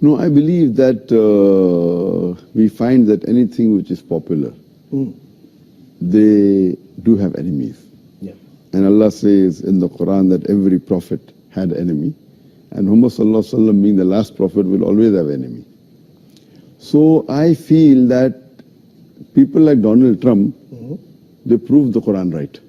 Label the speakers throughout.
Speaker 1: No, I believe that we find that anything which is popular, they do have enemies.
Speaker 2: Yeah.
Speaker 1: And Allah says in the Quran that every prophet had an enemy. And Muhammad Sallallahu Alaihi Wasallam, being the last prophet, will always have an enemy. So I feel that people like Donald Trump, they prove the Quran right.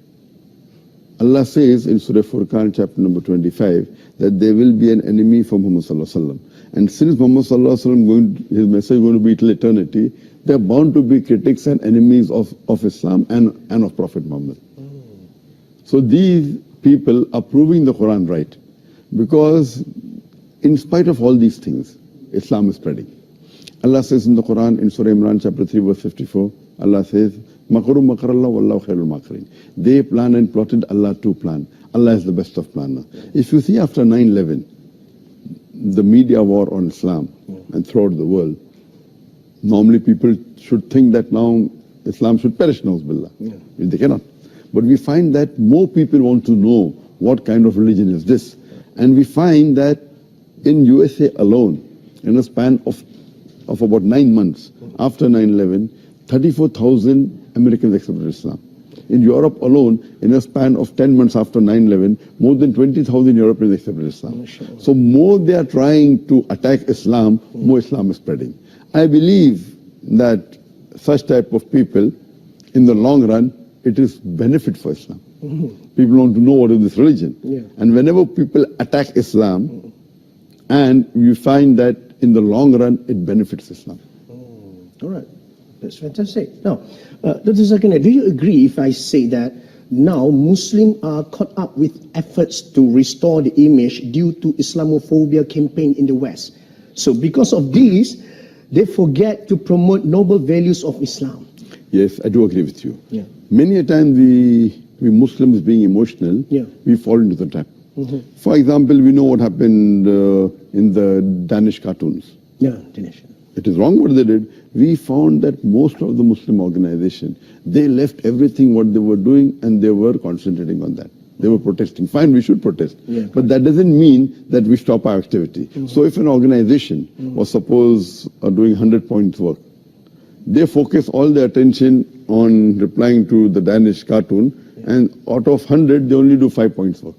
Speaker 1: Allah says in Surah Furqan, chapter number 25, that there will be an enemy for Muhammad Sallallahu Alaihi Wasallam. And since Muhammad Sallallahu Alaihi Wasallam, his message is going to be till eternity, there are bound to be critics and enemies of Islam and of Prophet Muhammad. So these people are proving the Quran right. Because in spite of all these things, Islam is spreading. Allah says in the Quran, in Surah Imran, chapter 3, verse 54, Allah says, Makaru makarallah wallahu khairul makirin. They plan and plotted, Allah too plan. Allah is the best of planners. If you see after 9/11, the media war on Islam and throughout the world, normally people should think that now Islam should perish, na'uzubillah. They cannot. But we find that more people want to know what kind of religion is this. And we find that in USA alone, in a span of about 9 months after 9/11, 34,000 Americans accepted Islam. In Europe alone, in a span of 10 months after 9/11, more than 20,000 Europeans accepted Islam. So more they are trying to attack Islam, more Islam is spreading. I believe that such type of people, in the long run, it is benefit for Islam. People want to know what is this religion. And whenever people attack Islam, and you find that in the long run, it benefits Islam.
Speaker 2: All right. That's fantastic. Now, Dr. Zakir, do you agree if I say that now Muslims are caught up with efforts to restore the image due to Islamophobia campaign in the West? So because of this, they forget to promote noble values of Islam.
Speaker 1: Yes, I do agree with you.
Speaker 2: Yeah.
Speaker 1: Many a time we Muslims being emotional, we fall into the trap. For example, we know what happened in the Danish cartoons.
Speaker 2: Yeah, Danish.
Speaker 1: It is wrong what they did. We found that most of the Muslim organization, they left everything what they were doing and they were concentrating on that. They were protesting. Fine, we should protest. But that doesn't mean that we stop our activity. So if an organization was suppose doing 100 points work, they focus all their attention on replying to the Danish cartoon, and out of 100, they only do 5 points work.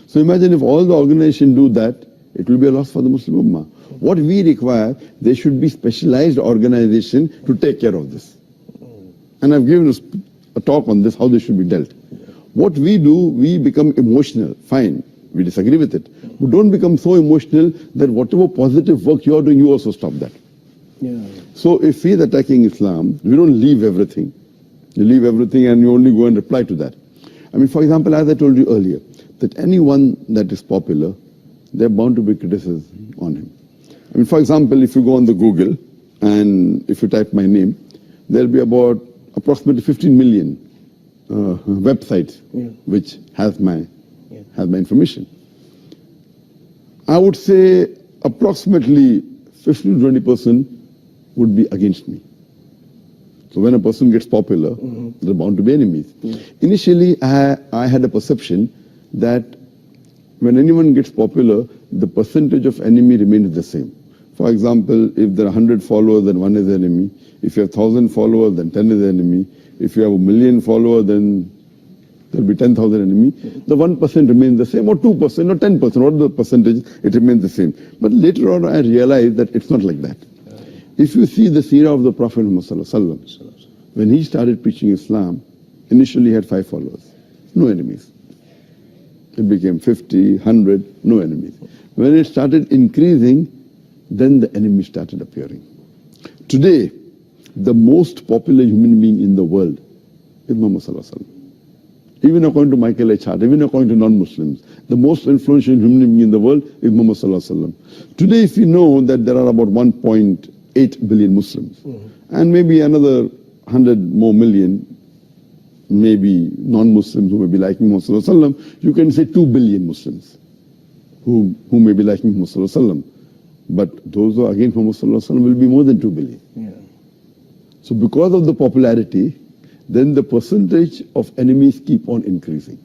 Speaker 1: So imagine if all the organization do that, it will be a loss for the Muslim Ummah. What we require, there should be specialized organization to take care of this. And I've given a talk on this, how this should be dealt. What we do, we become emotional. Fine, we disagree with it. But don't become so emotional that whatever positive work you are doing, you also stop that. So if we are attacking Islam, we don't leave everything. You leave everything and you only go and reply to that. I mean, for example, as I told you earlier, that anyone that is popular, they're bound to be criticism on him. I mean, for example, if you go on the Google and if you type my name, there'll be about approximately 15 million websites which has my information. I would say approximately 15 to 20% would be against me. So when a person gets popular, there are bound to be enemies. Initially, I had a perception that when anyone gets popular, the percentage of enemy remains the same. For example, if there are 100 followers, then 1 is enemy. If you have 1,000 followers, then 10 is enemy. If you have 1,000,000 followers, then there will be 10,000 enemy. The 1% remains the same, or 2%, or 10%, what the percentage, it remains the same. But later on, I realized that it's not like that. If you see the seerah of the Prophet Muhammad, when he started preaching Islam, initially he had 5 followers, no enemies. It became 50, 100, no enemies. When it started increasing, then the enemies started appearing. Today, the most popular human being in the world is Muhammad Sallallahu Alaihi Wasallam. Even according to Michael H. Hart, even according to non-Muslims, the most influential human being in the world is Muhammad Sallallahu Alaihi Wasallam. Today, if we know that there are about 1.8 billion Muslims, and maybe another 100 more million, maybe non-Muslims who may be liking Muhammad Sallallahu Alaihi Wasallam, you can say 2 billion Muslims who may be liking Muhammad Sallallahu Alaihi Wasallam. But those who are against Muhammad Sallallahu Alaihi Wasallam will be more than 2 billion. So because of the popularity, then the percentage of enemies keep on increasing.